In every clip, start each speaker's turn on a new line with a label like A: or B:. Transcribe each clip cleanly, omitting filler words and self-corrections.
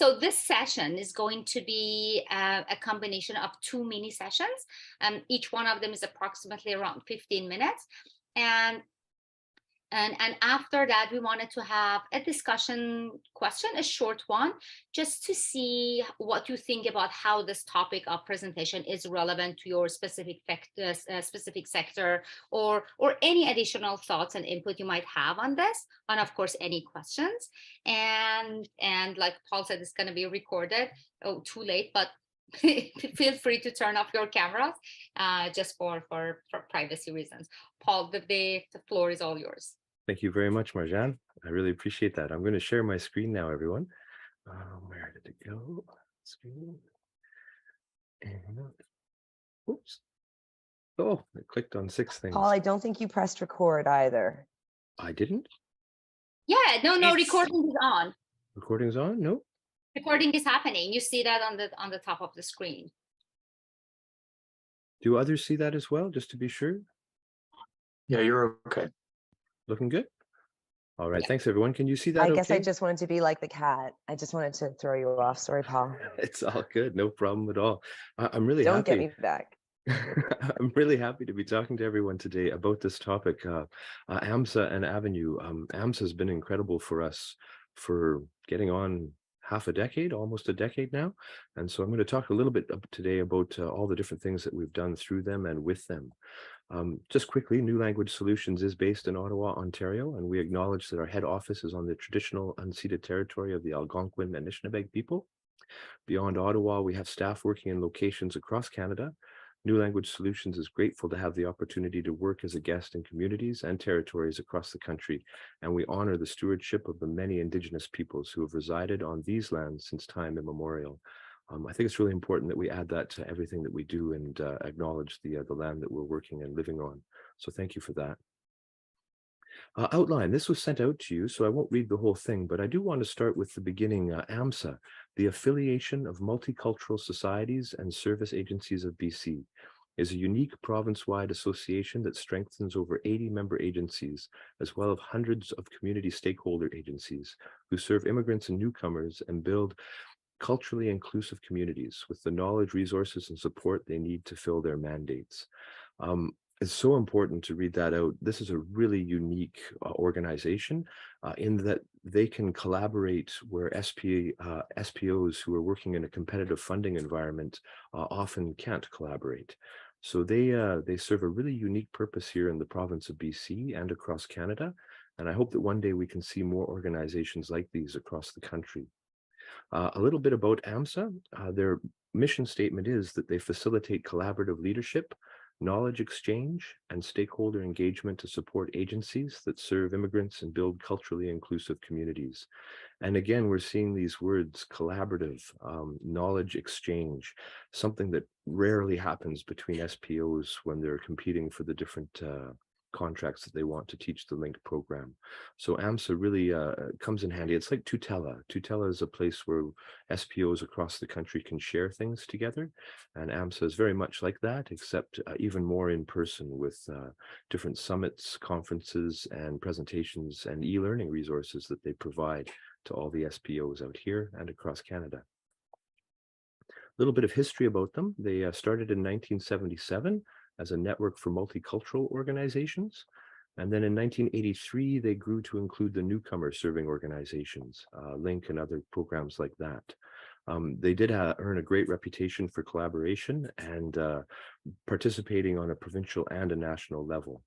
A: So this session is going to be a combination of two mini sessions. Each one of them is approximately around 15 minutes. And after that, we wanted to have a discussion question, a short one, just to see what you think about how this topic of presentation is relevant to your specific sector, or any additional thoughts and input you might have on this, and of course, any questions. And like Paul said, it's going to be recorded. Oh, too late, but feel free to turn off your cameras just for privacy reasons. Paul, the floor is all yours.
B: Thank you very much, Marjan. I really appreciate that. I'm going to share my screen now, everyone. Where did it go? Screen. And oops. Oh, I clicked on 6 things.
C: Paul, I don't think you pressed record either.
B: I didn't?
A: Yeah, no, recording is on.
B: Recording's on? No?
A: Recording is happening. You see that on the top of the screen.
B: Do others see that as well, just to be sure?
D: Yeah, you're okay.
B: Looking good? All right, thanks everyone. Can you see that?
C: I guess I just wanted to be like the cat. I just wanted to throw you off. Sorry, Paul.
B: It's all good. No problem at all. I'm really
C: Don't
B: happy.
C: get me back.
B: I'm really happy to be talking to everyone today about this topic. AMSAA and Avenue. AMSAA has been incredible for us for getting on half a decade, almost a decade now. And so I'm going to talk a little bit today about all the different things that we've done through them and with them. Just quickly, New Language Solutions is based in Ottawa, Ontario, and we acknowledge that our head office is on the traditional unceded territory of the Algonquin and Anishinaabe people. Beyond Ottawa, we have staff working in locations across Canada. New Language Solutions is grateful to have the opportunity to work as a guest in communities and territories across the country, and we honor the stewardship of the many Indigenous peoples who have resided on these lands since time immemorial. I think it's really important that we add that to everything that we do and acknowledge the land that we're working and living on. So thank you for that. Outline, this was sent out to you, so I won't read the whole thing, but I do want to start with the beginning. AMSAA, the Affiliation of Multicultural Societies and Service Agencies of BC, is a unique province-wide association that strengthens over 80 member agencies, as well as hundreds of community stakeholder agencies who serve immigrants and newcomers and build culturally inclusive communities with the knowledge, resources, and support they need to fill their mandates. It's so important to read that out. This is a really unique organization in that they can collaborate where SPOs who are working in a competitive funding environment often can't collaborate. So they serve a really unique purpose here in the province of BC and across Canada. And I hope that one day we can see more organizations like these across the country. A little bit about AMSAA. Their mission statement is that they facilitate collaborative leadership, knowledge exchange, and stakeholder engagement to support agencies that serve immigrants and build culturally inclusive communities. And again, we're seeing these words, collaborative, knowledge exchange, something that rarely happens between SPOs when they're competing for the different contracts that they want to teach the linked program. So AMSAA really comes in handy. It's like Tutela. Tutela is a place where SPOs across the country can share things together. And AMSAA is very much like that, except even more in person with different summits, conferences, and presentations and e-learning resources that they provide to all the SPOs out here and across Canada. A little bit of history about them. They started in 1977 as a network for multicultural organizations. And then in 1983, they grew to include the newcomer serving organizations, LINK and other programs like that. They did earn a great reputation for collaboration and participating on a provincial and a national level.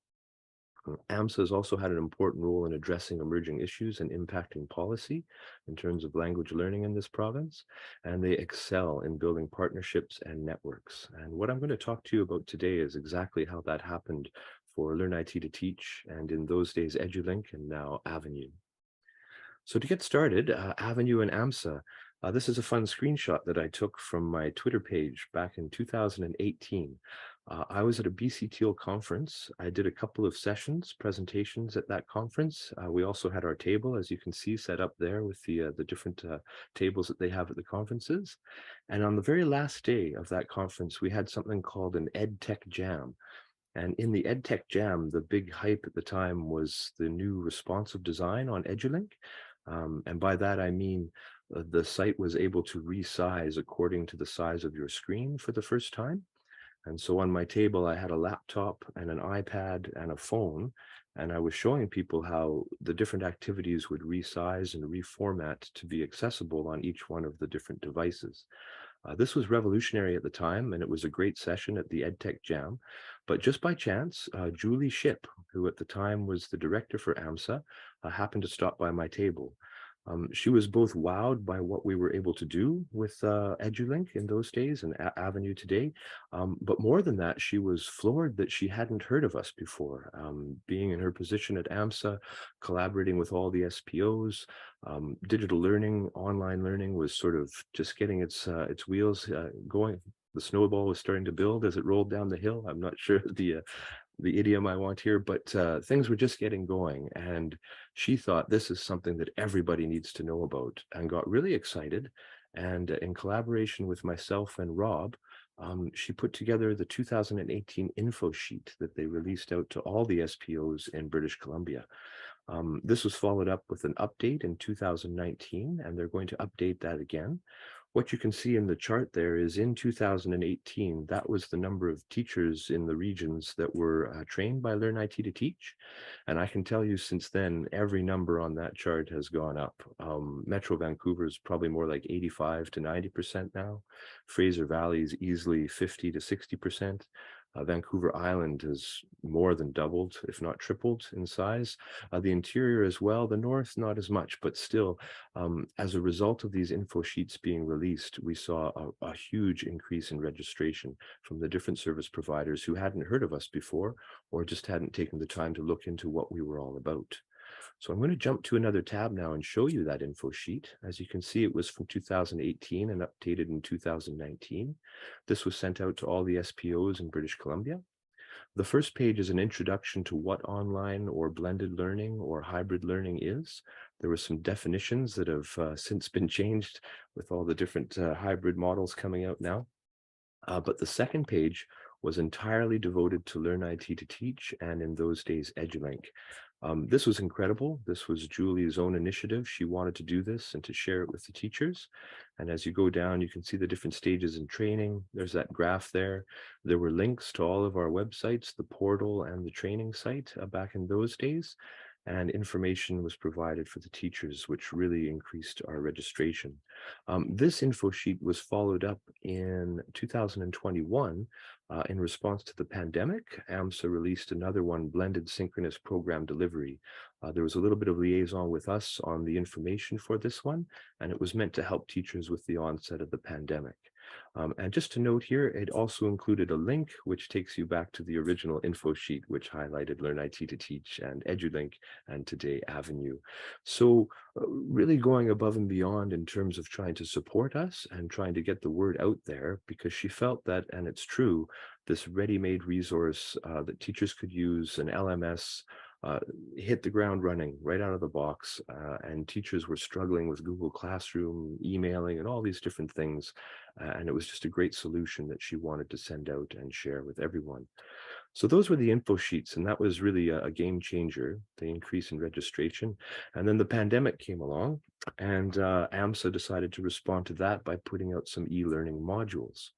B: AMSAA has also had an important role in addressing emerging issues and impacting policy in terms of language learning in this province, and they excel in building partnerships and networks. And what I'm going to talk to you about today is exactly how that happened for Learn IT to Teach, and in those days, EduLink, and now Avenue. So to get started, Avenue and AMSAA, this is a fun screenshot that I took from my Twitter page back in 2018. I was at a BC Teal conference. I did a couple of sessions, presentations at that conference. We also had our table, as you can see, set up there with the different tables that they have at the conferences. And on the very last day of that conference, we had something called an EdTech Jam. And in the EdTech Jam, the big hype at the time was the new responsive design on EduLink. And by that, I mean the site was able to resize according to the size of your screen for the first time. And so on my table, I had a laptop and an iPad and a phone, and I was showing people how the different activities would resize and reformat to be accessible on each one of the different devices. This was revolutionary at the time, and it was a great session at the EdTech Jam. But just by chance, Julie Ship, who at the time was the director for AMSAA, happened to stop by my table. She was both wowed by what we were able to do with EduLink in those days and Avenue today, but more than that, she was floored that she hadn't heard of us before. Being in her position at AMSAA, collaborating with all the SPOs, digital learning, online learning was sort of just getting its wheels going. The snowball was starting to build as it rolled down the hill. I'm not sure the idiom I want here, but things were just getting going. And she thought this is something that everybody needs to know about and got really excited. And in collaboration with myself and Rob, she put together the 2018 info sheet that they released out to all the SPOs in British Columbia. This was followed up with an update in 2019, and they're going to update that again. What you can see in the chart there is in 2018, that was the number of teachers in the regions that were trained by Learn IT to Teach. And I can tell you since then, every number on that chart has gone up. Metro Vancouver is probably more like 85 to 90% now. Fraser Valley is easily 50 to 60%. Vancouver Island has more than doubled, if not tripled in size. The interior as well, the north, not as much, but still, as a result of these info sheets being released, we saw a huge increase in registration from the different service providers who hadn't heard of us before or just hadn't taken the time to look into what we were all about. So I'm going to jump to another tab now and show you that info sheet. As you can see, it was from 2018 and updated in 2019. This was sent out to all the SPOs in British Columbia. The first page is an introduction to what online or blended learning or hybrid learning is. There were some definitions that have since been changed with all the different hybrid models coming out now. But the second page was entirely devoted to Learn IT to Teach, and in those days, EduLink. This was incredible. This was Julie's own initiative. She wanted to do this and to share it with the teachers. And as you go down, you can see the different stages in training. There's that graph there. There were links to all of our websites, the portal and the training site back in those days. And information was provided for the teachers, which really increased our registration. This info sheet was followed up in 2021 in response to the pandemic. AMSAA released another one, Blended Synchronous Program Delivery. There was a little bit of liaison with us on the information for this one, and it was meant to help teachers with the onset of the pandemic. And just to note here, it also included a link which takes you back to the original info sheet, which highlighted Learn IT to Teach and EduLink and today Avenue. So really going above and beyond in terms of trying to support us and trying to get the word out there, because she felt that, and it's true, this ready-made resource that teachers could use, an LMS, hit the ground running right out of the box, and teachers were struggling with Google Classroom, emailing, and all these different things, and it was just a great solution that she wanted to send out and share with everyone. So those were the info sheets, and that was really a game changer, the increase in registration. And then the pandemic came along, and AMSAA decided to respond to that by putting out some e-learning modules.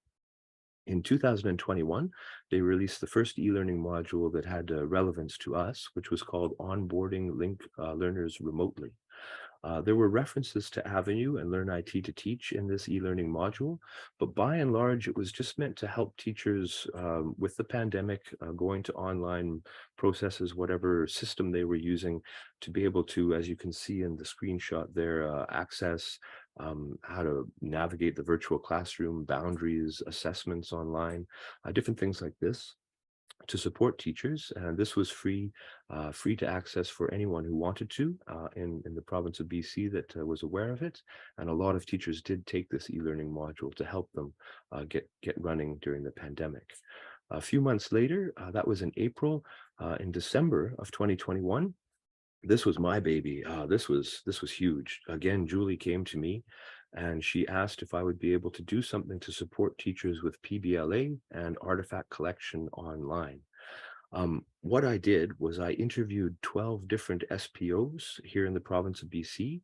B: In 2021, they released the first e-learning module that had relevance to us, which was called Onboarding Link Learners Remotely. There were references to Avenue and Learn IT to Teach in this e-learning module, but by and large, it was just meant to help teachers with the pandemic, going to online processes, whatever system they were using, to be able to, as you can see in the screenshot there, access how to navigate the virtual classroom, boundaries, assessments online, different things like this to support teachers. And this was free to access for anyone who wanted to in the province of BC that was aware of it. And a lot of teachers did take this e-learning module to help them get running during the pandemic. A few months later, that was in April, in December of 2021, this was my baby. This was huge. Again, Julie came to me and she asked if I would be able to do something to support teachers with PBLA and artifact collection online. what I did was I interviewed 12 different SPOs here in the province of BC,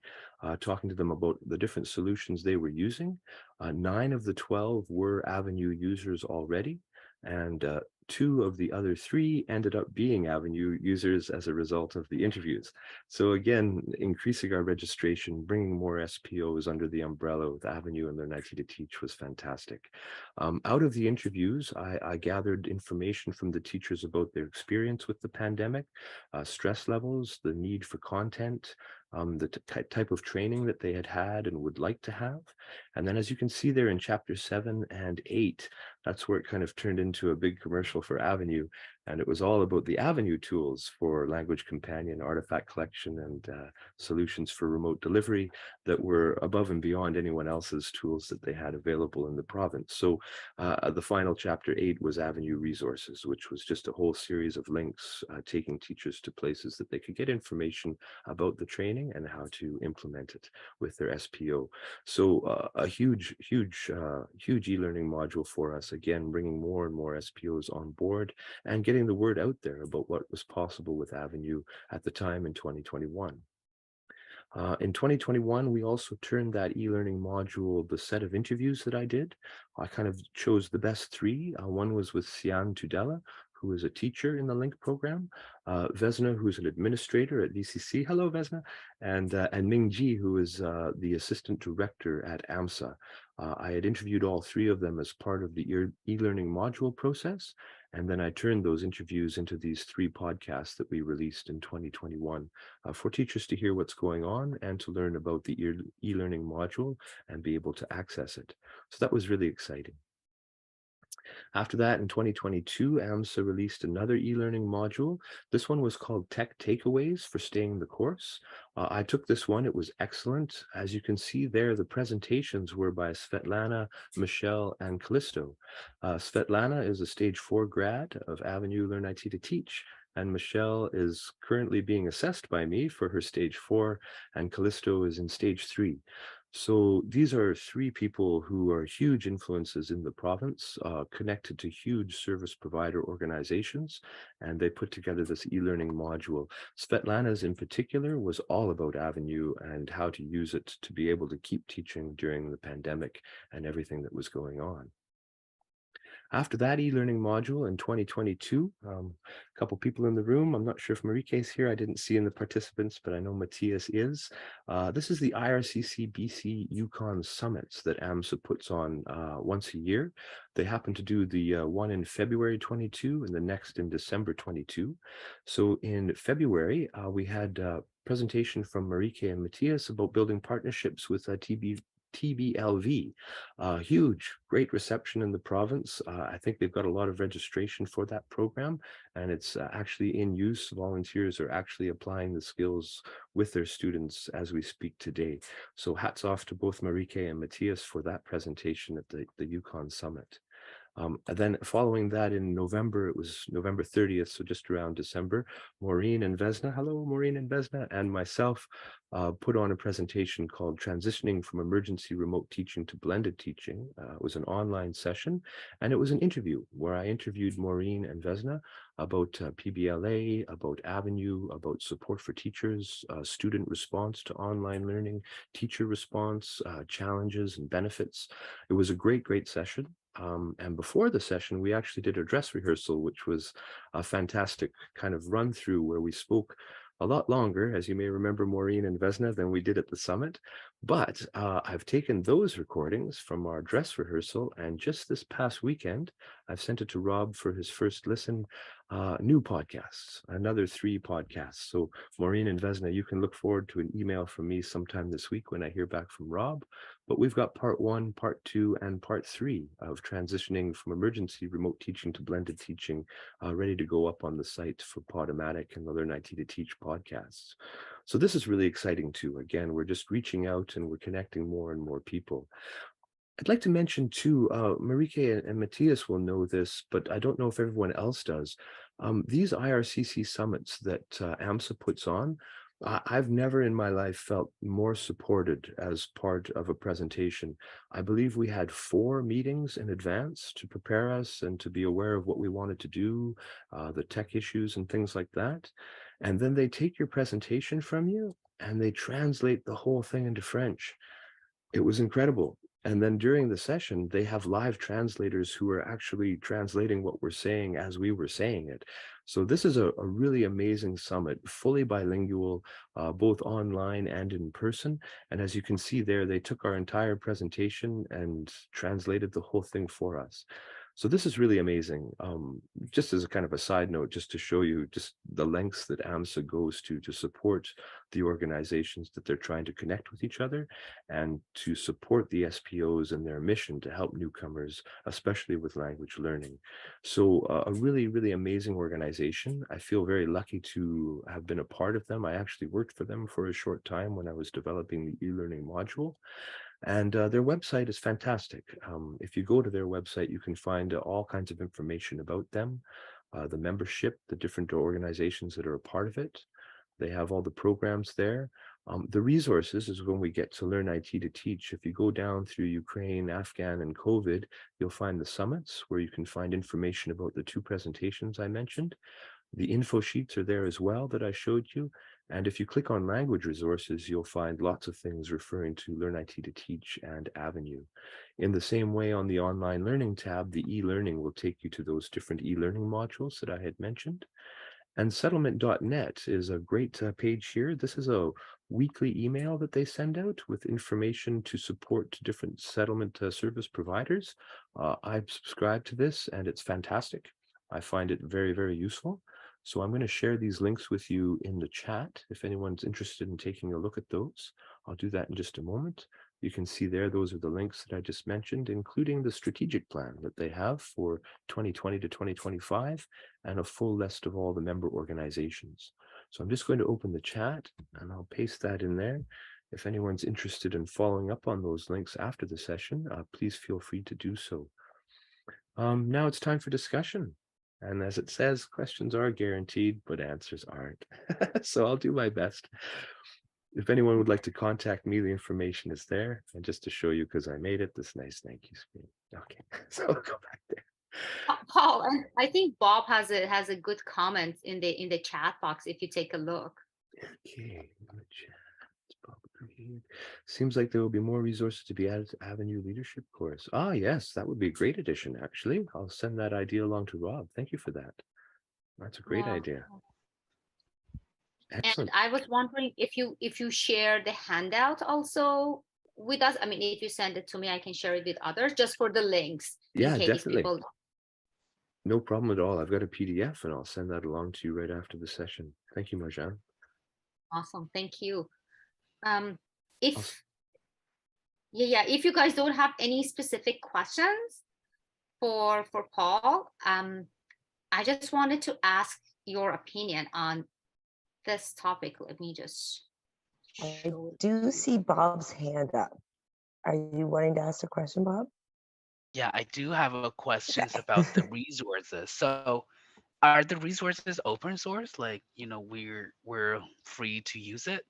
B: talking to them about the different solutions they were using. 9 of the 12 were Avenue users already, and 2 of the other 3 ended up being Avenue users as a result of the interviews. So again, increasing our registration, bringing more SPOs under the umbrella with Avenue and Learn IT to Teach was fantastic. Out of the interviews, I gathered information from the teachers about their experience with the pandemic, stress levels, the need for content, the type of training that they had had and would like to have. And then as you can see there in chapter 7 and 8, that's where it kind of turned into a big commercial for Avenue. And it was all about the Avenue tools for language companion, artifact collection, and solutions for remote delivery that were above and beyond anyone else's tools that they had available in the province. So the final chapter 8 was Avenue Resources, which was just a whole series of links taking teachers to places that they could get information about the training and how to implement it with their SPO. So a huge e-learning module for us, again, bringing more and more SPOs on board and getting the word out there about what was possible with Avenue at the time in 2021. In 2021, we also turned that e-learning module, the set of interviews that I did. I kind of chose the best 3. One was with Sian Tudela, who is a teacher in the LINK program, Vesna, who's an administrator at VCC. Hello, Vesna. And Ming Ji, who is the assistant director at AMSAA. I had interviewed all 3 of them as part of the e-learning module process. And then I turned those interviews into these 3 podcasts that we released in 2021 for teachers to hear what's going on and to learn about the e-learning module and be able to access it. So that was really exciting. After that, in 2022, AMSAA released another e-learning module. This one was called Tech Takeaways for Staying the Course. I took this one. It was excellent. As you can see there, the presentations were by Svetlana, Michelle, and Callisto. Svetlana is a stage 4 grad of Avenue Learn IT to Teach, and Michelle is currently being assessed by me for her stage 4, and Callisto is in stage 3. So these are 3 people who are huge influences in the province, connected to huge service provider organizations, and they put together this e-learning module. Svetlana's in particular was all about Avenue and how to use it to be able to keep teaching during the pandemic and everything that was going on. After that e-learning module in 2022, a couple people in the room. I'm not sure if Marike is here. I didn't see in the participants, but I know Matthias is. This is the IRCC BC Yukon Summits that AMSAA puts on once a year. They happen to do the one in February 22 and the next in December 22. So in February, we had a presentation from Marike and Matthias about building partnerships with TBLV. Huge, great reception in the province. I think they've got a lot of registration for that program, and it's actually in use. Volunteers are actually applying the skills with their students as we speak today. So hats off to both Marike and Matthias for that presentation at the Yukon Summit. And then following that in November, it was November 30th, so just around December, Maureen and Vesna, hello, Maureen and Vesna, and myself put on a presentation called Transitioning from Emergency Remote Teaching to Blended Teaching. It was an online session, and it was an interview where I interviewed Maureen and Vesna about PBLA, about Avenue, about support for teachers, student response to online learning, teacher response, challenges and benefits. It was a great session. And before the session, we actually did a dress rehearsal, which was a fantastic kind of run through where we spoke a lot longer, as you may remember, Maureen and Vesna, than we did at the summit. But I've taken those recordings from our dress rehearsal, and just this past weekend, I've sent it to Rob for his first listen. New podcasts, another 3 podcasts. So Maureen and Vesna, you can look forward to an email from me sometime this week when I hear back from Rob. But we've got part 1, part 2, and part 3 of transitioning from emergency remote teaching to blended teaching, ready to go up on the site for Podomatic and the Learn IT to Teach podcasts. So this is really exciting too. Again, we're just reaching out and we're connecting more and more people. I'd like to mention too, Marike and Matthias will know this, but I don't know if everyone else does. These IRCC summits that AMSAA puts on, I've never in my life felt more supported as part of a presentation. I believe we had 4 meetings in advance to prepare us and to be aware of what we wanted to do, the tech issues and things like that. And then they take your presentation from you and they translate the whole thing into French. It was incredible. And then during the session, they have live translators who are actually translating what we're saying as we were saying it. So this is a really amazing summit, fully bilingual, both online and in person. And as you can see there, they took our entire presentation and translated the whole thing for us. So this is really amazing. Just as a kind of a side note, just to show you just the lengths that AMSAA goes to support the organizations that they're trying to connect with each other and to support the SPOs in their mission to help newcomers, especially with language learning. So a really, really amazing organization. I feel very lucky to have been a part of them. I actually worked for them for a short time when I was developing the e-learning module. And their website is fantastic. If you go to their website, you can find all kinds of information about them, the membership, the different organizations that are a part of it. They have all the programs there. The resources is when we get to Learn IT to Teach. If you go down through Ukraine, Afghan, and COVID, you'll find the summits where you can find information about the 2 presentations I mentioned. The info sheets are there as well that I showed you. And if you click on language resources, you'll find lots of things referring to Learn IT to Teach and Avenue. In the same way, on the online learning tab, the e-learning will take you to those different e-learning modules that I had mentioned. And settlement.net is a great page here. This is a weekly email that they send out with information to support different settlement service providers. I've subscribed to this and it's fantastic. I find it very, very useful. So I'm going to share these links with you in the chat. If anyone's interested in taking a look at those, I'll do that in just a moment. You can see there, those are the links that I just mentioned, including the strategic plan that they have for 2020 to 2025 and a full list of all the member organizations. So I'm just going to open the chat and I'll paste that in there. If anyone's interested in following up on those links after the session, please feel free to do so. Now it's time for discussion. And as it says, questions are guaranteed, but answers aren't. So I'll do my best. If anyone would like to contact me, the information is there. And just to show you, because I made it, this nice thank you screen. Okay, so I'll go back there.
A: Paul, and I think Bob has a good comment in the chat box if you take a look.
B: Okay, in the chat. Seems like there will be more resources to be added to Avenue Leadership course. Ah, yes, that would be a great addition, actually. I'll send that idea along to Rob. Thank you for that. That's a great idea. Excellent.
A: And I was wondering if you share the handout also with us. I mean, if you send it to me, I can share it with others just for the links.
B: Yeah, definitely. No problem at all. I've got a PDF and I'll send that along to you right after the session. Thank you, Marjan.
A: Awesome. Thank you. If you guys don't have any specific questions for Paul, I just wanted to ask your opinion on this topic. Let me just
C: I do see Bob's hand up. Are you wanting to ask a question, Bob?
E: Yeah, I do have a questions about the resources. So are the resources open source? Like, we're free to use it?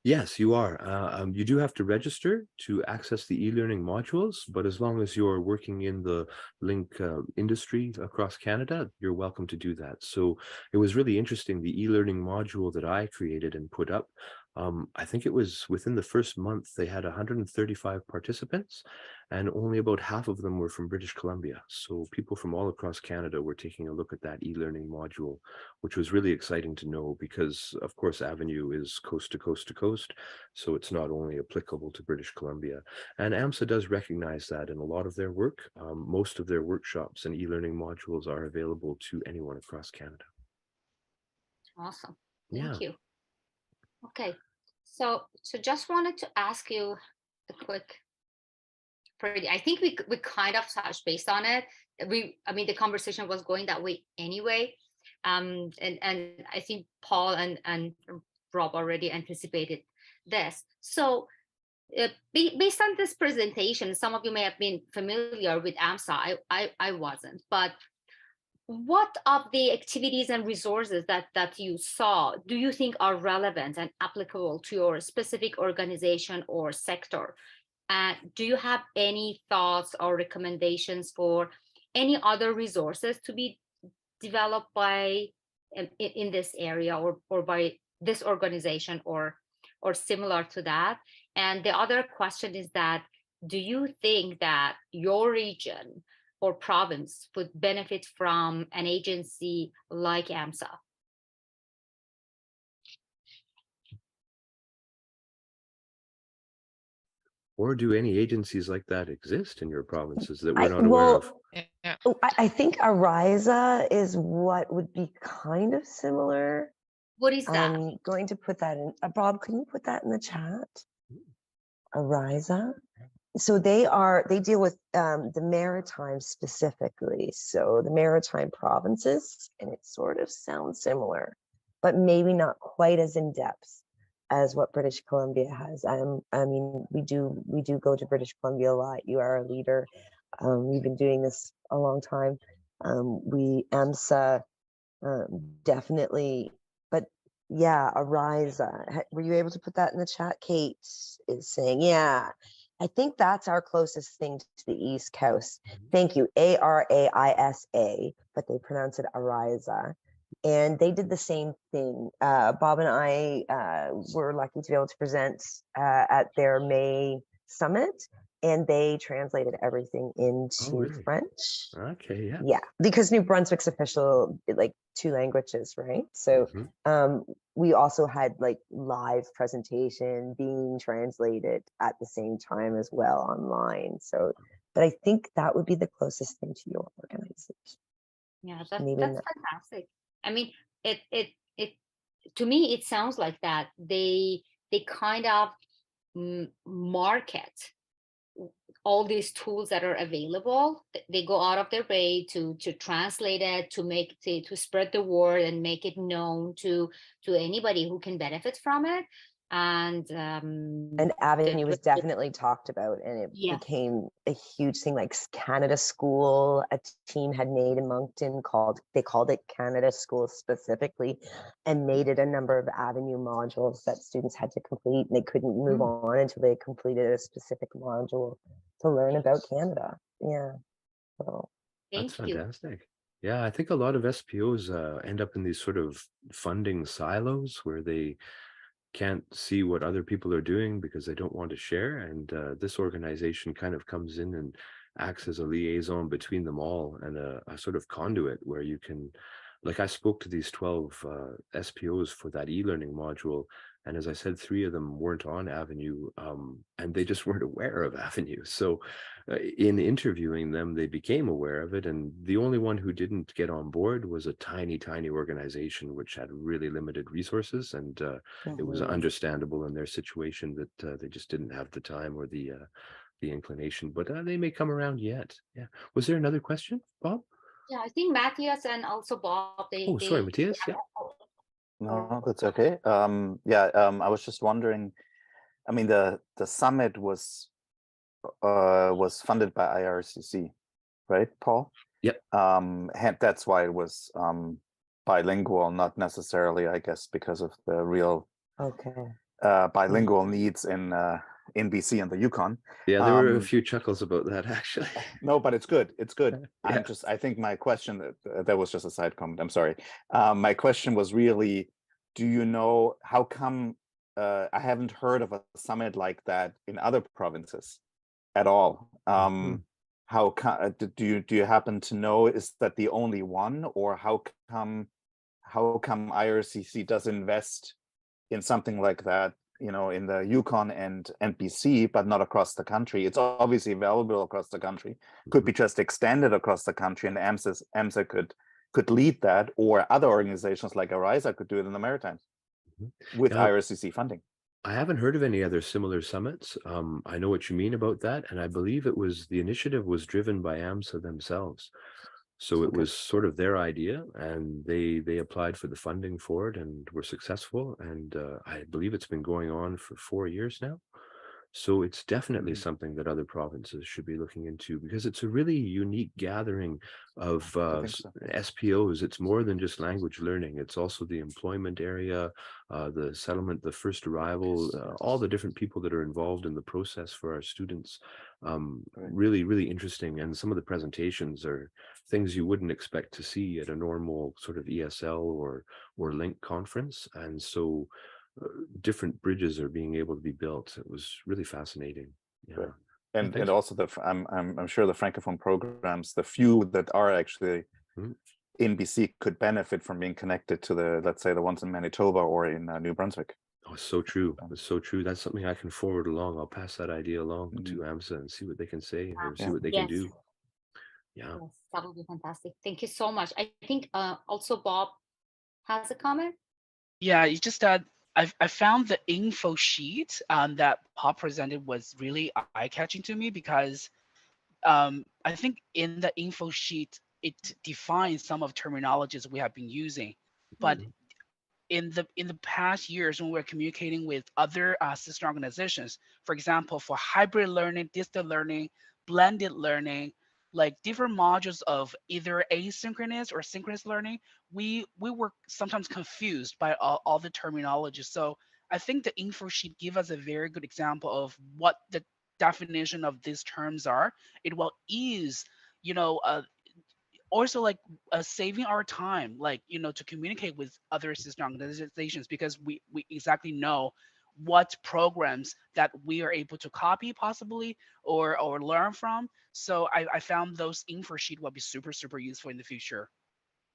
B: Yes, you are. You do have to register to access the e-learning modules, but as long as you're working in the link industry across Canada, you're welcome to do that. So it was really interesting. The e-learning module that I created and put up, I think it was within the first month, they had 135 participants and only about half of them were from British Columbia. So people from all across Canada were taking a look at that e-learning module, which was really exciting to know because, of course, Avenue is coast to coast to coast. So it's not only applicable to British Columbia. And AMSAA does recognize that in a lot of their work. Most of their workshops and e-learning modules are available to anyone across Canada.
A: Awesome. Thank you. Okay. So just wanted to ask you a quick, I think we kind of touched based on it. I mean, the conversation was going that way anyway. And I think Paul and Rob already anticipated this. So based on this presentation, some of you may have been familiar with AMSAA. I wasn't, but what of the activities and resources that you saw do you think are relevant and applicable to your specific organization or sector? And do you have any thoughts or recommendations for any other resources to be developed by in this area or by this organization or similar to that? And the other question is that, do you think that your region or province would benefit from an agency like AMSAA?
B: Or do any agencies like that exist in your provinces that we're
C: I,
B: not aware of?
C: well,
E: Yeah.
C: I think Ariza is what would be kind of similar.
A: What is that?
C: I'm going to put that in. Bob, can you put that in the chat? Ariza. So they deal with the Maritime specifically. So the Maritime provinces, and it sort of sounds similar, but maybe not quite as in depth as what British Columbia has. I mean, we do go to British Columbia a lot. You are a leader. We've been doing this a long time. We AMSA definitely, but yeah, Ariza. Were you able to put that in the chat? Kate is saying, yeah. I think that's our closest thing to the East Coast. Thank you, Araisa, but they pronounce it Ariza. And they did the same thing. Bob and I were lucky to be able to present at their May summit, and they translated everything into
B: really?
C: French.
B: Okay, yeah.
C: Yeah, because New Brunswick's official, like 2 languages, right? So we also had like live presentation being translated at the same time as well online. So, but I think that would be the closest thing to your organization.
A: Yeah,
C: That's
A: fantastic. I mean, it to me it sounds like that they kind of market all these tools that are available. They go out of their way to translate it, to spread the word and make it known to anybody who can benefit from it. And
C: Avenue was definitely talked about, and it became a huge thing. Like Canada School, a team had made in Moncton they called it Canada School specifically, and made it a number of Avenue modules that students had to complete, and they couldn't move on until they completed a specific module to learn about Canada. Yeah. So
B: that's fantastic. Yeah, I think a lot of SPOs end up in these sort of funding silos where they can't see what other people are doing because they don't want to share. And this organization kind of comes in and acts as a liaison between them all and a sort of conduit where you can, like I spoke to these 12 SPOs for that e-learning module. And as I said, 3 of them weren't on Avenue and they just weren't aware of Avenue. So in interviewing them, they became aware of it. And the only one who didn't get on board was a tiny, tiny organization, which had really limited resources. And it was understandable in their situation that they just didn't have the time or the inclination, but they may come around yet. Yeah. Was there another question, Bob?
A: Yeah, I think Matthias and also Bob.
B: Sorry, Matthias. Yeah.
D: No, that's okay. I was just wondering. I mean, the summit was funded by IRCC, right, Paul?
B: Yep.
D: That's why it was bilingual, not necessarily, I guess, because of the real bilingual needs in BC and the Yukon.
B: Yeah, there were a few chuckles about that, actually.
D: No, but it's good. It's good.
B: Yeah.
D: I think my question, that was just a side comment. I'm sorry. My question was really, do you know how come I haven't heard of a summit like that in other provinces at all? How do you happen to know? Is that the only one, or how come IRCC does invest in something like that, in the Yukon and BC, but not across the country? It's obviously available across the country. Could be just extended across the country, and AMSA could lead that, or other organizations like Ariza could do it in the Maritimes with IRCC funding.
B: I haven't heard of any other similar summits. I know what you mean about that, and I believe the initiative was driven by AMSA themselves. So it was sort of their idea, and they applied for the funding for it and were successful. And I believe it's been going on for 4 years now. So it's definitely something that other provinces should be looking into, because it's a really unique gathering of
D: I think so.
B: SPOs. It's more than just language learning. It's also the employment area, the settlement, the first arrival, all the different people that are involved in the process for our students.
D: Right.
B: Really, really interesting. And some of the presentations are things you wouldn't expect to see at a normal sort of ESL or Link conference. And so different bridges are being able to be built. It was really fascinating. Yeah.
D: Right. And
B: thanks.
D: also I'm sure the francophone programs, the few that are actually
B: Mhm.
D: in BC, could benefit from being connected to the, let's say, the ones in Manitoba or in New Brunswick.
B: Oh, it's so true. It's so true. That's something I can forward along. I'll pass that idea along to
D: Mhm.
B: AMSA and see what they can say or see
D: Yeah.
B: what they can
A: Yes.
B: do. Yeah.
A: Yes, that would be fantastic. Thank you so much. I think also Bob has a comment.
E: Yeah, it's just that I found the info sheet that Bob presented was really eye-catching to me, because I think in the info sheet it defines some of terminologies we have been using, but
B: Mhm.
E: in the past years when we're communicating with other sister organizations, for example, for hybrid learning, distant learning, blended learning, like different modules of either asynchronous or synchronous learning, we were sometimes confused by all the terminology. So I think the info sheet give us a very good example of what the definition of these terms are. It will ease, also like saving our time, like to communicate with other sister organizations, because we exactly know what programs that we are able to copy possibly or learn from. So I found those info sheet will be super useful in the future.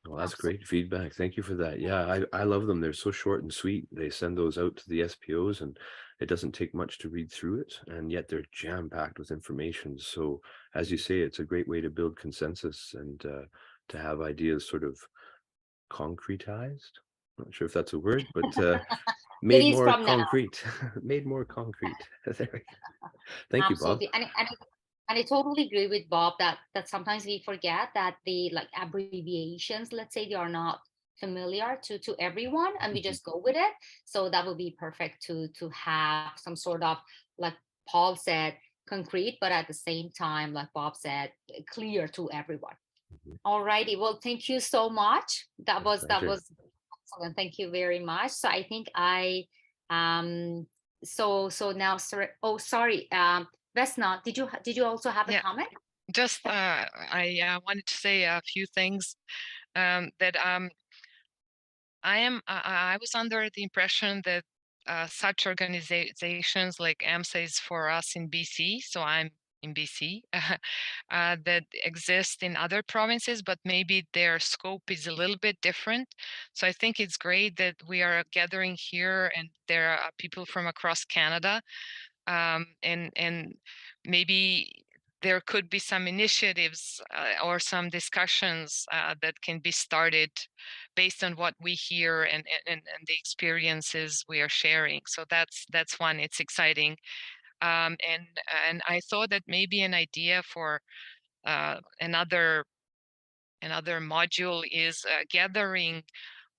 B: Well, that's
A: Absolutely.
B: great feedback. Thank you for that. Yeah, I love them. They're so short and sweet. They send those out to the SPOs, and it doesn't take much to read through it, and yet they're jam-packed with information. So, as you say, it's a great way to build consensus and to have ideas sort of concretized. Not sure if that's a word, but
A: It
B: made
A: is
B: more
A: from now.
B: concrete. Made more concrete. There we go. Thank you, Bob.
A: Absolutely. And I totally agree with Bob that sometimes we forget that the like abbreviations, let's say, they are not familiar to everyone, and we just go with it. So that would be perfect to have some sort of, like Paul said, concrete, but at the same time, like Bob said, clear to everyone.
B: Mhm.
A: Alrighty. Well, thank you so much. That
B: My
A: was
B: pleasure.
A: excellent. Thank you very much. So I think I so now, sir. Oh, sorry. Vesna, did you also have a
F: Yeah,
A: comment?
F: just I wanted to say a few things that I was under the impression that such organizations like AMSAA is for us in BC, so I'm in BC, that exist in other provinces, but maybe their scope is a little bit different. So I think it's great that we are gathering here and there are people from across Canada, and maybe there could be some initiatives or some discussions that can be started based on what we hear and the experiences we are sharing. So that's one. It's exciting, and I thought that maybe an idea for another module is gathering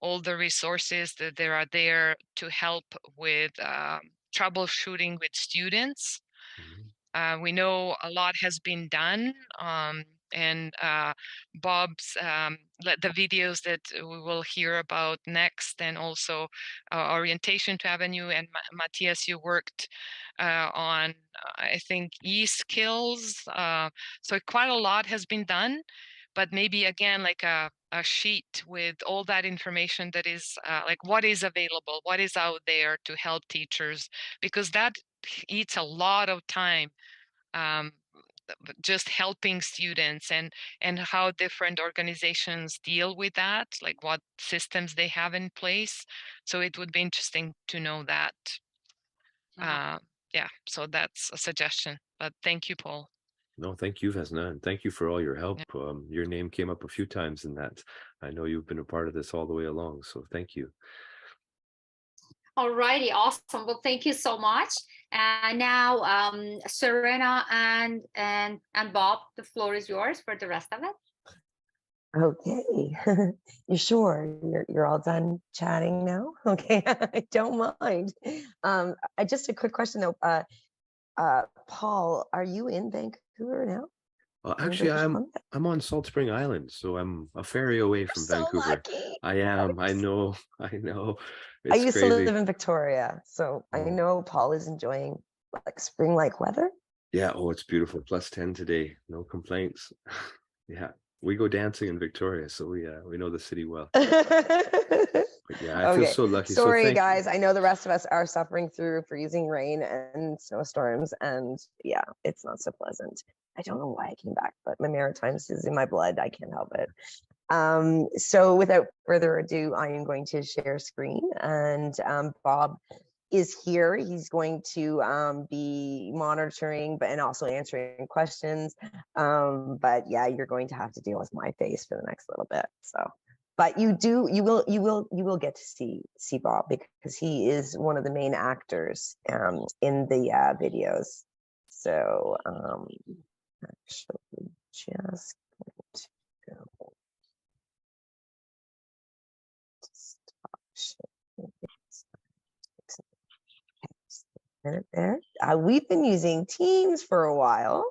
F: all the resources that there are there to help with troubleshooting with students.
B: Mhm.
F: We know a lot has been done, and Bob's the videos that we will hear about next, and also orientation to Avenue, and Matthias, you worked on I think e-skills. So quite a lot has been done, but maybe again like a sheet with all that information that is like what is available, what is out there to help teachers, because that eats a lot of time, um, just helping students, and how different organizations deal with that, like what systems they have in place. So it would be interesting to know that.
A: Uh-huh.
F: Yeah, so that's a suggestion, but thank you, Paul.
B: No, thank you, Vesna, and thank you for all your help.
F: Yeah.
B: Your name came up a few times in that. I know you've been a part of this all the way along, so thank you.
A: Alrighty, awesome. Well, thank you so much. And now, Serena and Bob, the floor is yours for the rest of it.
C: Okay. You sure you're all done chatting now? Okay. I don't mind. I just a quick question though. Paul, are you in Vancouver now?
B: Actually, I'm on Salt Spring Island, so I'm a ferry away from
C: so
B: Vancouver.
C: Lucky.
B: I am. I know. I know.
C: I
B: It's
C: used
B: crazy.
C: to live in Victoria, so I know Paul is enjoying like spring-like weather.
B: Yeah. Oh, it's beautiful. +10 today. No complaints. Yeah. We go dancing in Victoria, so we know the city well. But yeah, I feel so lucky.
C: Sorry,
B: so
C: guys. I know the rest of us are suffering through freezing rain and snowstorms, and yeah, it's not so pleasant. I don't know why I came back, but my Maritimes is in my blood. I can't help it. So without further ado, I am going to share screen, and Bob is here. He's going to be monitoring, but and also answering questions. But yeah, you're going to have to deal with my face for the next little bit. So, but you will get to see Bob, because he is one of the main actors in the videos. So actually, just going to go. There. We've been using Teams for a while.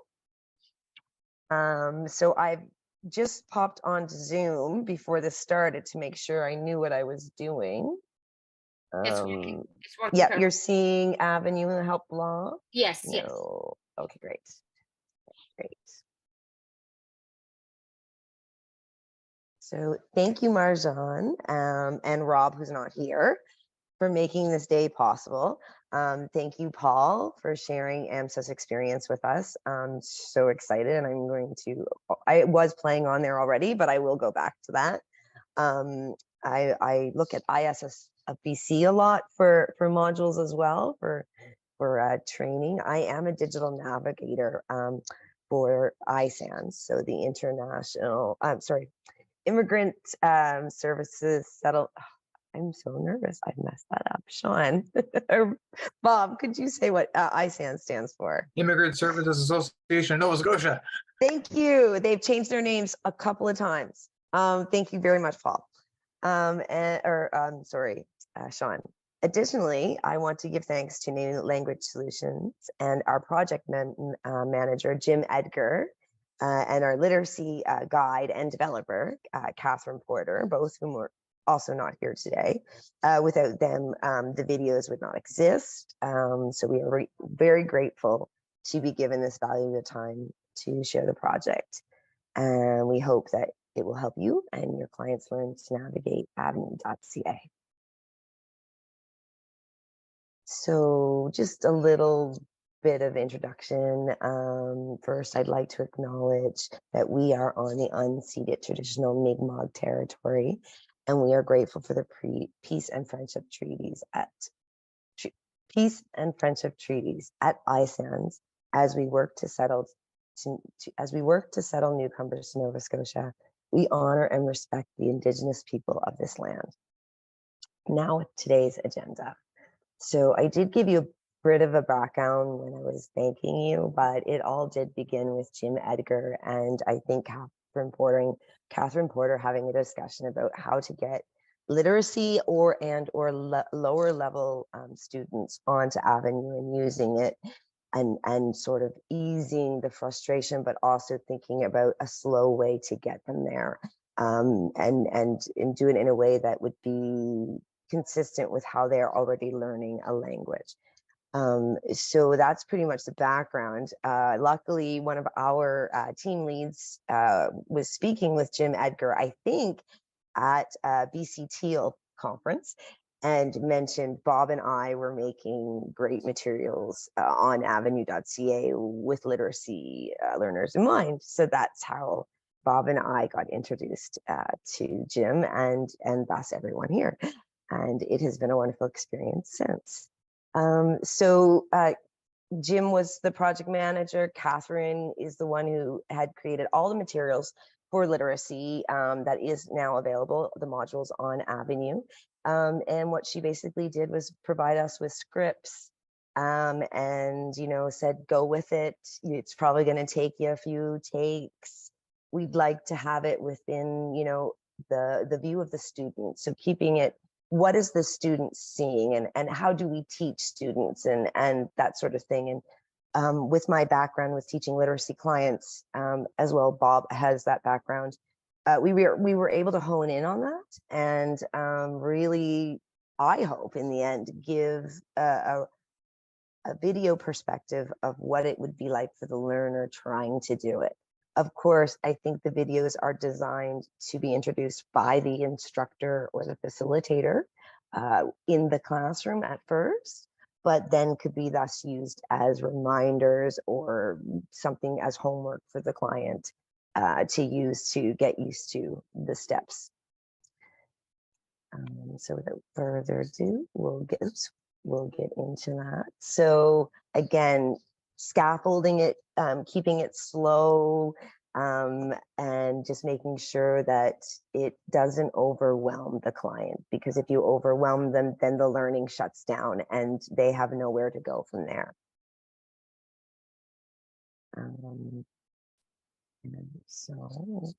C: So I've just popped onto Zoom before this started to make sure I knew what I was doing.
A: It's working.
C: Yeah,
A: perfect.
C: you're seeing Avenue in the help blog?
A: Yes,
C: no.
A: yes.
C: Okay, great. So thank you, Marjan, and Rob, who's not here, for making this day possible. Thank you, Paul, for sharing AMSAA's experience with us. I'm so excited, and I was playing on there already, but I will go back to that. I look at ISS of BC a lot for modules as well, for training. I am a digital navigator for ISANS, so the International, Immigrant Services Settle. I'm so nervous. I've messed that up. Sean, Bob, could you say what ISAN stands for?
G: Immigrant Services Association of Nova Scotia.
C: Thank you. They've changed their names a couple of times. Thank you very much, Paul. Sean. Additionally, I want to give thanks to New Language Solutions and our project manager, Jim Edgar, and our literacy guide and developer, Catherine Porter, both whom were also not here today. Without them, the videos would not exist. So we are very grateful to be given this valuable time to share the project. And we hope that it will help you and your clients learn to navigate Avenue.ca. So just a little bit of introduction. First, I'd like to acknowledge that we are on the unceded traditional Mi'kmaq territory, and we are grateful for the peace and friendship treaties at ISANS as we work to settle newcomers to Nova Scotia. We honor and respect the Indigenous people of this land. Now with today's agenda. So I did give you a bit of a background when I was thanking you, but it all did begin with Jim Edgar and I think Catherine Porter having a discussion about how to get literacy or lower level students onto Avenue and using it and sort of easing the frustration, but also thinking about a slow way to get them there, and do it in a way that would be consistent with how they're already learning a language. So that's pretty much the background. Luckily, one of our team leads was speaking with Jim Edgar, I think, at BC Teal conference, and mentioned Bob and I were making great materials on Avenue.ca with literacy learners in mind. So that's how Bob and I got introduced to Jim and thus everyone here. And it has been a wonderful experience since. Jim was the project manager. Catherine is the one who had created all the materials for literacy that is now available, the modules on Avenue. And what she basically did was provide us with scripts and, said, go with it. It's probably going to take you a few takes. We'd like to have it within, the view of the student. So keeping it, what is the student seeing and how do we teach students and that sort of thing. And with my background with teaching literacy clients as well, Bob has that background. We were able to hone in on that and really, I hope in the end, give a video perspective of what it would be like for the learner trying to do it. Of course, I think the videos are designed to be introduced by the instructor or the facilitator in the classroom at first, but then could be thus used as reminders or something as homework for the client to use to get used to the steps. So without further ado, we'll get into that. So again, scaffolding it, keeping it slow, and just making sure that it doesn't overwhelm the client, because if you overwhelm them, then the learning shuts down and they have nowhere to go from there. So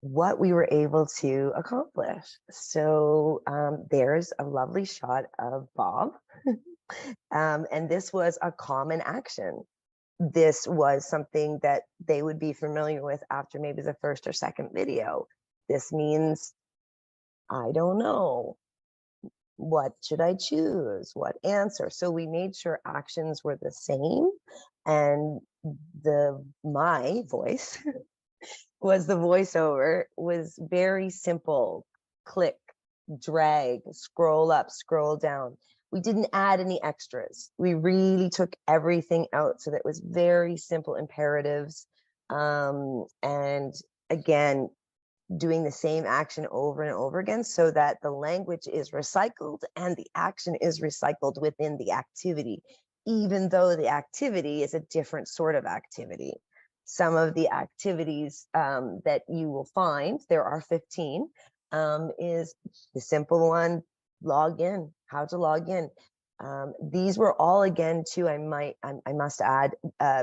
C: what we were able to accomplish. So there's a lovely shot of Bob. And this was a common action. This was something that they would be familiar with after maybe the first or second video. This means, I don't know, what should I choose? What answer? So we made sure actions were the same, and my voice was the voiceover was very simple. Click, drag, scroll up, scroll down. We didn't add any extras. We really took everything out so that it was very simple imperatives. And again, doing the same action over and over again so that the language is recycled and the action is recycled within the activity, even though the activity is a different sort of activity. Some of the activities that you will find, there are 15, is the simple one, log in, how to log in. These were all, again, too, I must add,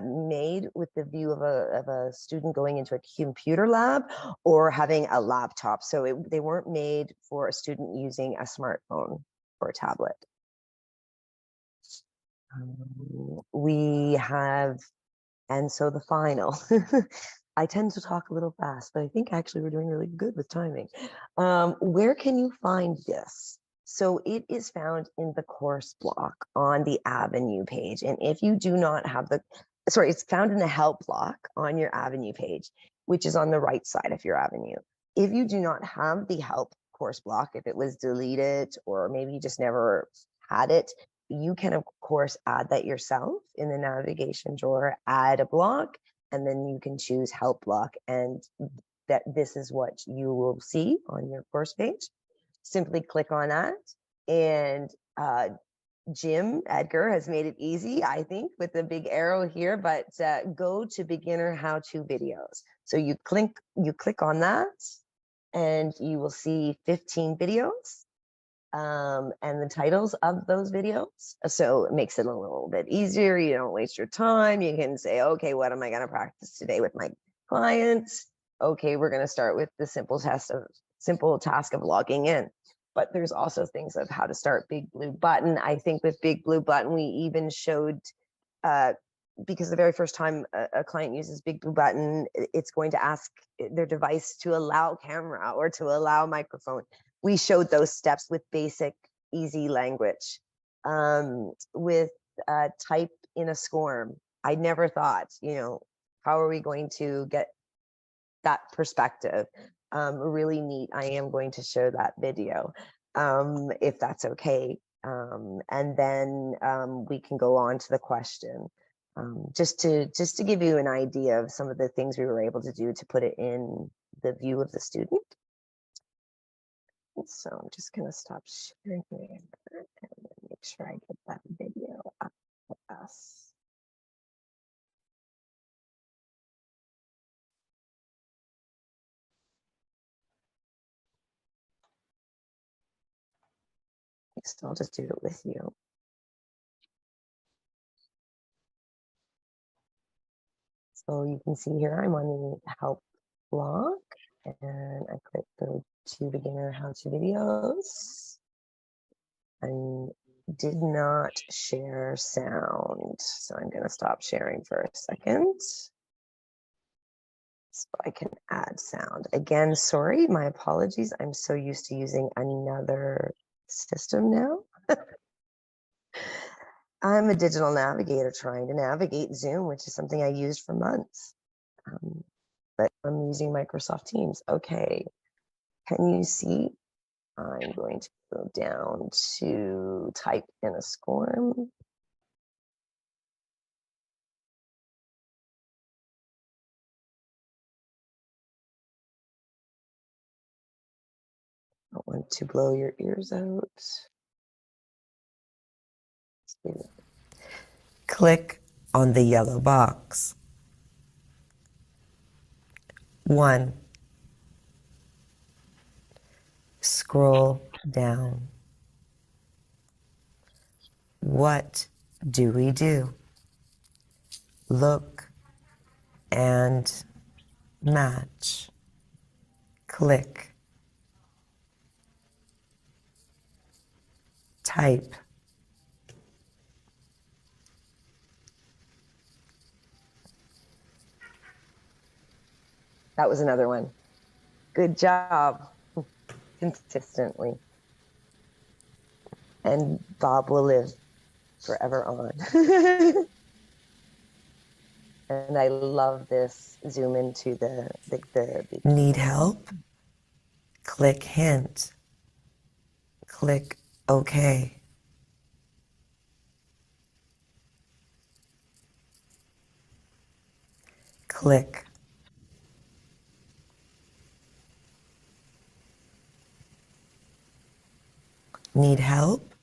C: made with the view of a student going into a computer lab or having a laptop. So they weren't made for a student using a smartphone or a tablet. We have, and so the final, I tend to talk a little fast, but I think actually we're doing really good with timing. Where can you find this? So it is found in the course block on the Avenue page. And if you do not have it's found in the help block on your Avenue page, which is on the right side of your Avenue. If you do not have the help course block, if it was deleted or maybe you just never had it, you can of course add that yourself in the navigation drawer, add a block, and then you can choose help block, and that this is what you will see on your course page. Simply click on that, and Jim Edgar has made it easy, I think, with the big arrow here, but go to beginner how-to videos. So you click on that and you will see 15 videos and the titles of those videos. So it makes it a little bit easier. You don't waste your time. You can say, okay, what am I going to practice today with my clients? Okay, we're going to start with the simple task of logging in. But there's also things of how to start Big Blue Button. I think with Big Blue Button, we even showed, because the very first time a client uses Big Blue Button, it's going to ask their device to allow camera or to allow microphone. We showed those steps with basic, easy language. With type in a SCORM, I never thought, how are we going to get that perspective? Really neat. I am going to show that video if that's okay. And then we can go on to the question. Just to give you an idea of some of the things we were able to do to put it in the view of the student. So I'm just going to stop sharing here and make sure I get that video up for us. So I'll just do it with you. So you can see here, I'm on the help block and I click go to beginner how-to videos. And did not share sound. So I'm going to stop sharing for a second. So I can add sound. Again, sorry, my apologies. I'm so used to using another system now. I'm a digital navigator trying to navigate Zoom, which is something I used for months. But I'm using Microsoft Teams. Okay, can you see? I'm going to go down to type in a score. I don't want to blow your ears out. Click on the yellow box. 1. Scroll down. What do we do? Look and match. Click. Type. That was another one. Good job. Consistently. And Bob will live forever on. And I love this zoom into the Need help? Click hint. Click OK. Click. Need help?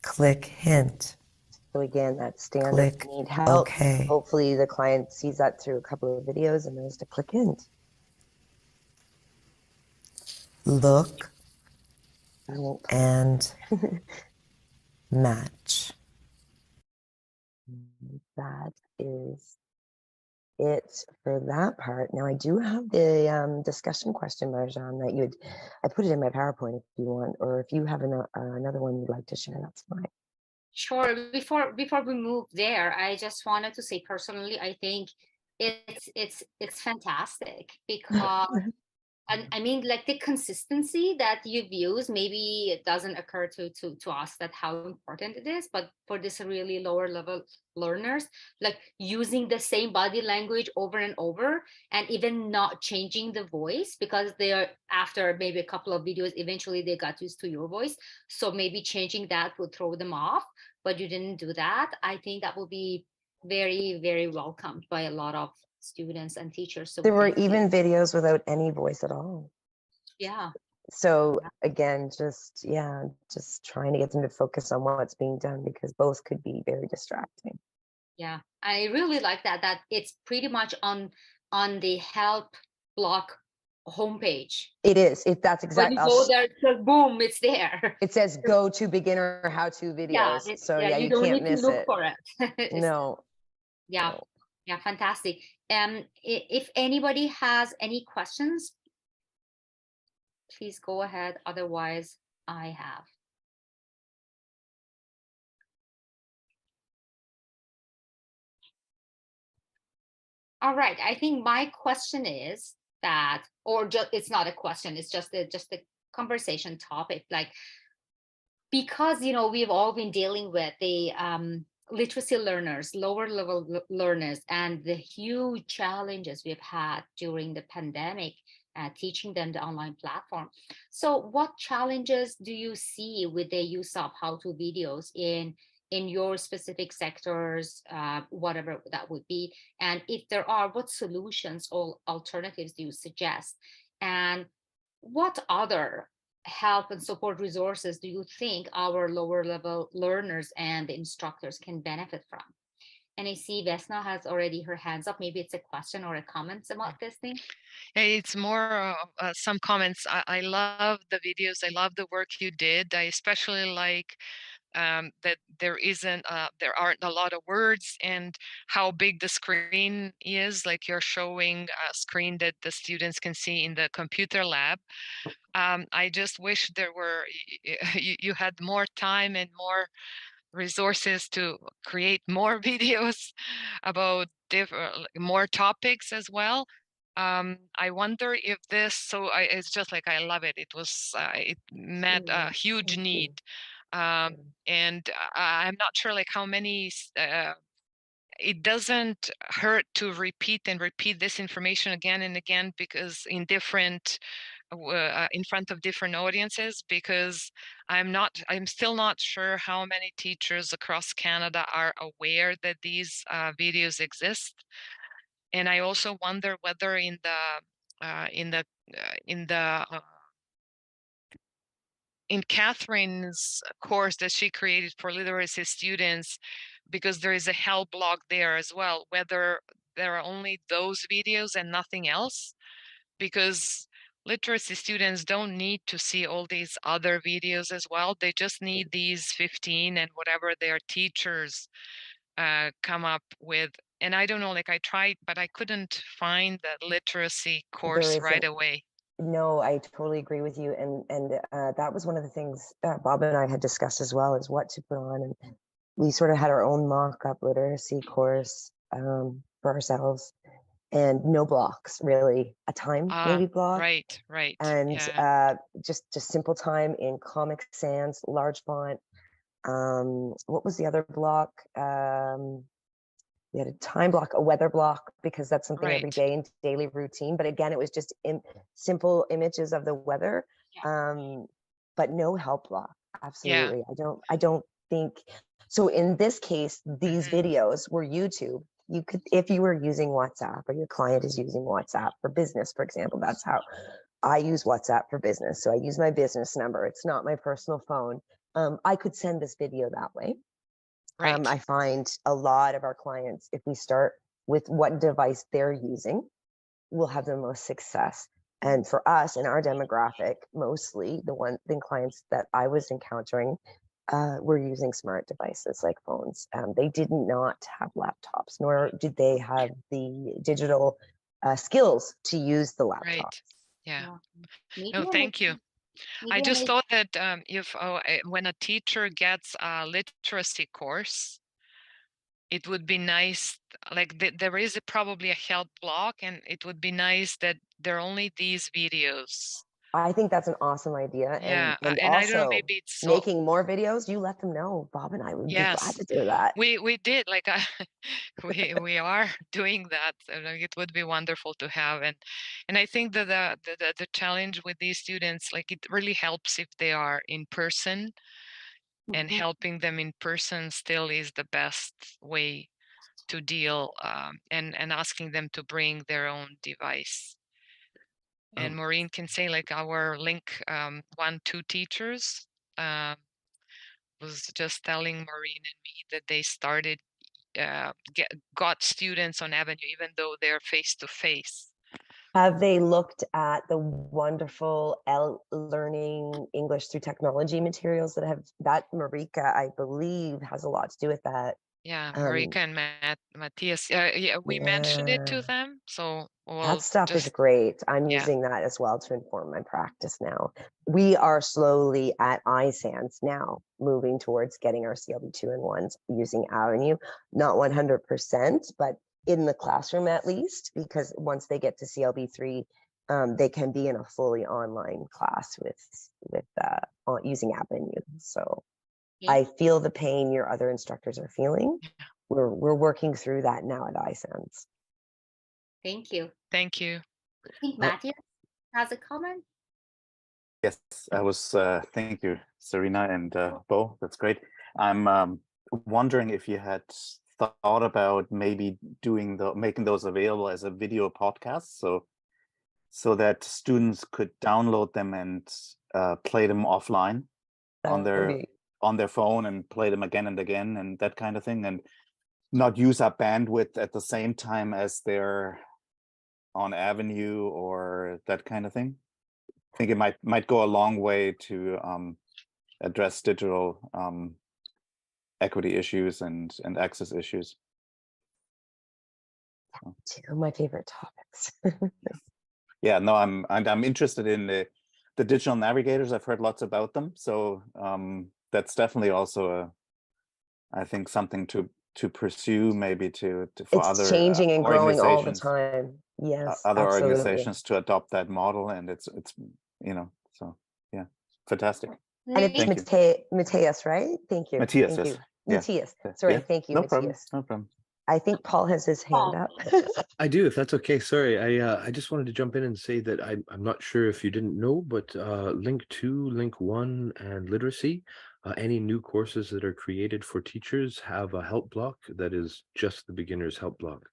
C: Click hint. So again, that's standard. Click need help. Okay. Hopefully the client sees that through a couple of videos and knows to click hint. Look and match. That is it for that part. Now I do have the discussion question, Marjan, that I put it in my PowerPoint if you want, or if you have another one you'd like to share, that's fine.
A: Sure. Before we move there, I just wanted to say personally, I think it's fantastic because and I mean, like the consistency that you've used, maybe it doesn't occur to us that how important it is, but for this really lower level learners, like using the same body language over and over and even not changing the voice, because they are, after maybe a couple of videos, eventually they got used to your voice. So maybe changing that would throw them off, but you didn't do that. I think that will be very, very welcomed by a lot of students and teachers. So
C: there were even videos without any voice at all.
A: Yeah.
C: So again, just trying to get them to focus on what's being done, because both could be very distracting.
A: Yeah, I really like that it's pretty much on the help block homepage.
C: It is. That's exactly.
A: When you go there, so boom, it's there.
C: It says go to beginner how-to videos.
A: Yeah,
C: So yeah,
A: you
C: you
A: don't
C: can't
A: need to
C: miss
A: look
C: it.
A: for it.
C: No.
A: Yeah.
C: No.
A: Yeah, fantastic. If anybody has any questions, please go ahead. Otherwise, I have. All right. I think my question is that, or just, it's not a question, it's just a conversation topic. Like, because, we've all been dealing with the literacy learners, lower level learners, and the huge challenges we've had during the pandemic, teaching them the online platform. So what challenges do you see with the use of how-to videos in your specific sectors, whatever that would be? And if there are, what solutions or alternatives do you suggest? And what other help and support resources do you think our lower level learners and the instructors can benefit from? And I see Vesna has already her hands up. Maybe it's a question or a comment about this thing.
F: It's more some comments. I love the videos. I love the work you did. I especially like that there aren't a lot of words, and how big the screen is. Like you're showing a screen that the students can see in the computer lab. I just wish there were you had more time and more resources to create more videos about more topics as well. I wonder if this, it's just like, I love it. It met a huge
C: Thank you.
F: need. And I'm not sure like how many, it doesn't hurt to repeat this information again and again, because in front of different audiences, because I'm still not sure how many teachers across Canada are aware that these videos exist. And I also wonder whether in Catherine's course that she created for literacy students, because there is a help blog there as well, whether there are only those videos and nothing else, because literacy students don't need to see all these other videos as well. They just need these 15 and whatever their teachers come up with. And I don't know, like I tried, but I couldn't find the literacy
C: There
F: course right
C: isn't.
F: away.
C: No, I totally agree with you, and that was one of the things Bob and I had discussed as well, is what to put on, and we sort of had our own mock-up literacy course for ourselves, and no blocks really, a time maybe block,
F: Right.
C: and
F: Yeah.
C: just simple time in Comic Sans, large font. What was the other block? We had a time block, a weather block, because that's something every
F: Right.
C: day in daily routine. But again, it was just simple images of the weather, but no help block. Absolutely. I don't think so. In this case, these videos were YouTube. You could, if you were using WhatsApp or your client is using WhatsApp for business, for example, that's how I use WhatsApp for business. So I use my business number. It's not my personal phone. I could send this video that way.
F: Right.
C: I find a lot of our clients, if we start with what device they're using, we'll have the most success. And for us in our demographic, mostly the clients that I was encountering were using smart devices like phones. They did not have laptops, nor did they have the digital skills to use the laptop.
F: Right. Yeah.
A: Maybe
F: No, thank you. I just thought that when a teacher gets a literacy course, it would be nice, like there is probably a help block, and it would be nice that there are only these videos.
C: I think that's an awesome idea.
F: Yeah,
C: And
F: and I don't know,
C: also
F: maybe it's
C: making more videos, you let them know. Bob and I would be glad to do that.
F: We did, like we are doing that. So, like, it would be wonderful to have, and I think that the challenge with these students, like it really helps if they are in person, and helping them in person still is the best way to deal, and asking them to bring their own device. And Maureen can say, like our link 1-2 teachers was just telling Maureen and me that they started got students on Avenue, even though they're face to face.
C: Have they looked at the wonderful learning English through technology materials that Marika, I believe, has a lot to do with that?
F: Yeah, Marika and Matthias. Yeah, we mentioned it to them. So
C: that stuff is great. I'm using that as well to inform my practice now. We are slowly at iSans now moving towards getting our CLB 2 and 1s using Avenue, not 100%, but in the classroom at least, because once they get to CLB 3, they can be in a fully online class with using Avenue. So I feel the pain your other instructors are feeling. We're working through that now at iSans.
A: Thank you.
F: Thank you.
A: I think Matthias has a comment.
D: Yes, I was. Thank you, Serena and Bo. That's great. I'm wondering if you had thought about maybe making those available as a video podcast, so that students could download them and play them offline on their phone and play them again and again and that kind of thing, and not use up bandwidth at the same time as they're on Avenue or that kind of thing. I think it might go a long way to address digital equity issues and access issues.
C: Two of my favorite topics.
D: Yeah, no, I'm interested in the digital navigators. I've heard lots about them, so that's definitely also I think something to pursue, maybe to for
C: It's
D: other
C: changing and growing all the
D: organizations,
C: time. Yes,
D: other
C: absolutely.
D: organizations to adopt that model, and it's so yeah, fantastic.
C: And it's
D: Thank you.
C: Matthias, right? Thank you.
D: Matthias,
C: Thank
D: yes.
C: you. Matthias. Sorry,
D: Yeah.
C: thank you,
D: No
C: Matthias.
D: problem. No problem.
C: I think Paul has his hand up.
B: I do, if that's okay. Sorry, I just wanted to jump in and say that I'm not sure if you didn't know, but Link 2, Link 1, and Literacy, any new courses that are created for teachers have a help block that is just the beginner's help block.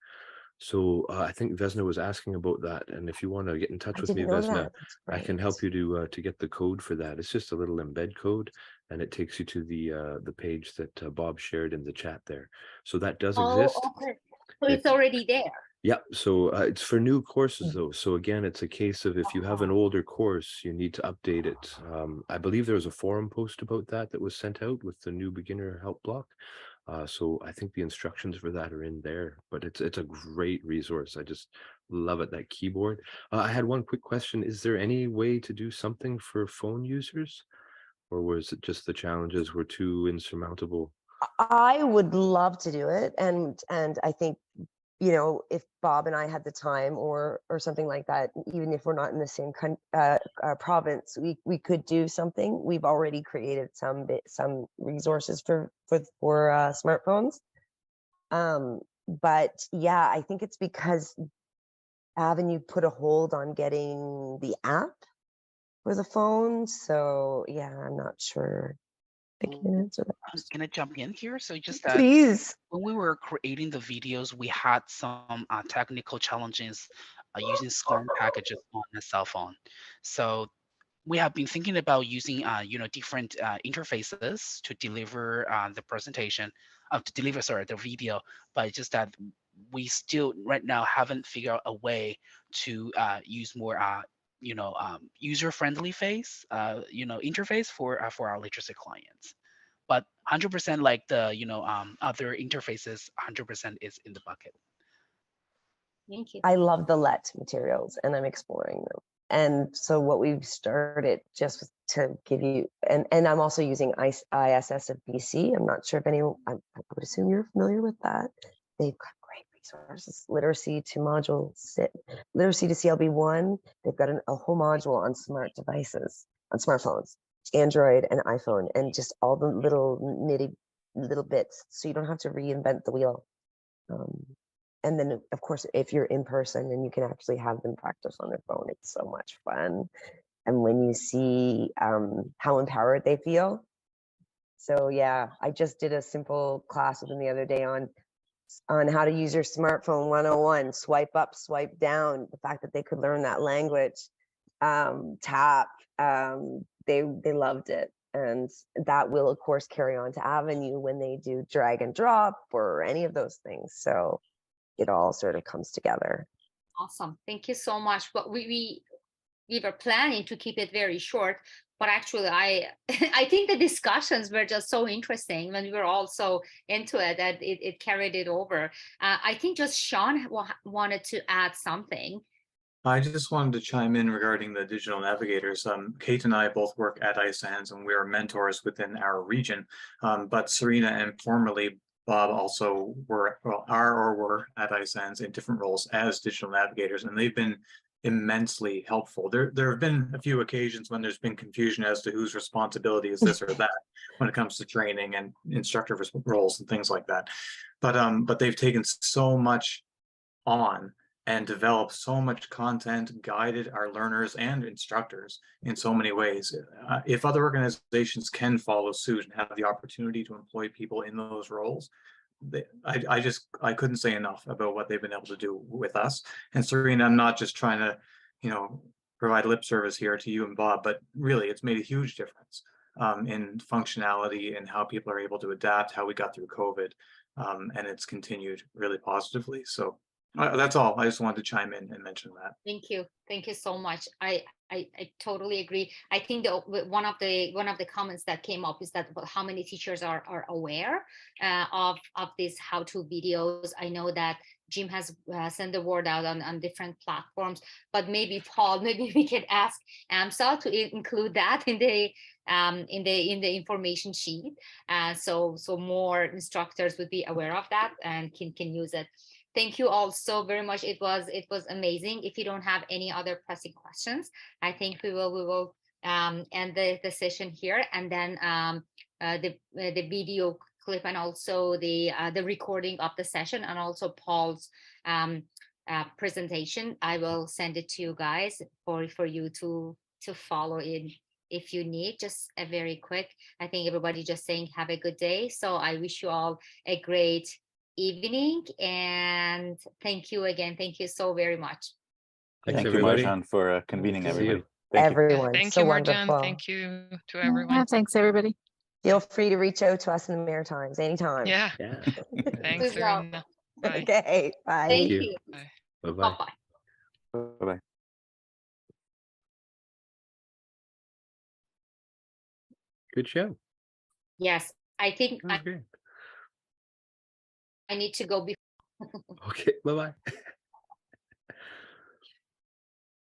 B: So I think Vesna was asking about that, and if you want to get in touch
C: I
B: with me,
C: didn't know
B: Vesna,
C: that. That's
B: I can
C: great.
B: help you to get the code for that. It's just a little embed code, and it takes you to the page that Bob shared in the chat there. So that does exist.
A: Okay. So it's already there.
B: Yeah, so it's for new courses though. So again, it's a case of if you have an older course, you need to update it. I believe there was a forum post about that was sent out with the new beginner help block. So I think the instructions for that are in there, but it's a great resource. I just love it, that keyboard. I had one quick question. Is there any way to do something for phone users, or was it just the challenges were too insurmountable?
C: I would love to do it, and I think, you know, if Bob and I had the time or something like that, even if we're not in the same province, we could do something. We've already created some resources for smartphones. But yeah, I think it's because Avenue put a hold on getting the app for the phone. So yeah, I'm not sure I can answer that.
E: Can I jump in here? So just that
C: Please.
E: when we were creating the videos, we had some technical challenges using SCORM packages on a cell phone. So we have been thinking about using different interfaces to deliver the presentation, to deliver the video, but just that we still right now haven't figured out a way to use more user-friendly interface for our literacy clients. But 100% like the other interfaces, 100% is in the bucket.
A: Thank you.
C: I love the LET materials and I'm exploring them. And so what we've started, just to give you, and I'm also using ISS of BC. I'm not sure if anyone, I would assume you're familiar with that. They've got great resources, literacy to module sit, literacy to CLB1. They've got a whole module on smart devices, on smartphones, Android and iPhone, and just all the little bits. So you don't have to reinvent the wheel. And then, of course, if you're in person and you can actually have them practice on their phone, it's so much fun. And when you see how empowered they feel. So yeah, I just did a simple class with them the other day on how to use your smartphone 101, swipe up, swipe down, the fact that they could learn that language, tap, they loved it. And that will, of course, carry on to Avenue when they do drag and drop or any of those things. So it all sort of comes together.
A: Awesome. Thank you so much. But we were planning to keep it very short, but actually I think the discussions were just so interesting when we were all so into it that it carried it over. I think just Sean wanted to add something.
G: I just wanted to chime in regarding the digital navigators. Kate and I both work at ISANS and we are mentors within our region. But Serena and formerly Bob also were at ISANS in different roles as digital navigators, and they've been immensely helpful. There have been a few occasions when there's been confusion as to whose responsibility is this or that when it comes to training and instructor roles and things like that. But they've taken so much on and developed so much content, guided our learners and instructors in so many ways. If other organizations can follow suit and have the opportunity to employ people in those roles, I couldn't say enough about what they've been able to do with us. And Serena, I'm not just trying to, provide lip service here to you and Bob, but really it's made a huge difference in functionality and how people are able to adapt, how we got through COVID, and it's continued really positively. So that's all. I just wanted to chime in and mention that.
A: Thank you so much. I totally agree. I think one of the comments that came up is that how many teachers are aware of these how-to videos. I know that Jim has sent the word out on different platforms, but maybe Paul, maybe we could ask AMSAA to include that in the information sheet, so more instructors would be aware of that and can use it. Thank you all so very much. It was amazing. If you don't have any other pressing questions, I think we will end the session here, and then the video clip and also the recording of the session and also Paul's presentation, I will send it to you guys for you to follow in if you need. Just a very quick. I think everybody just saying have a good day. So I wish you all a great evening, and thank you again. Thank you so very much.
B: Thanks,
D: Thank you,
B: everybody.
D: Marjan, for convening
B: See
D: everybody.
B: you.
D: Thank you.
C: Everyone,
F: Thank
C: so
F: you, Marjan.
C: wonderful.
F: Thank you to everyone.
H: Thanks, everybody.
C: Feel free to reach out to us in the Maritimes anytime.
F: Yeah.
B: Yeah.
F: Thanks,
A: Good job.
F: Serena. Bye.
C: Okay, bye.
A: Thank
B: you.
A: you.
F: Bye.
B: Bye-bye.
A: Bye-bye.
D: Bye-bye.
B: Good show.
A: Yes, I think
B: Okay.
A: I need to go before.
B: Okay. Bye-bye.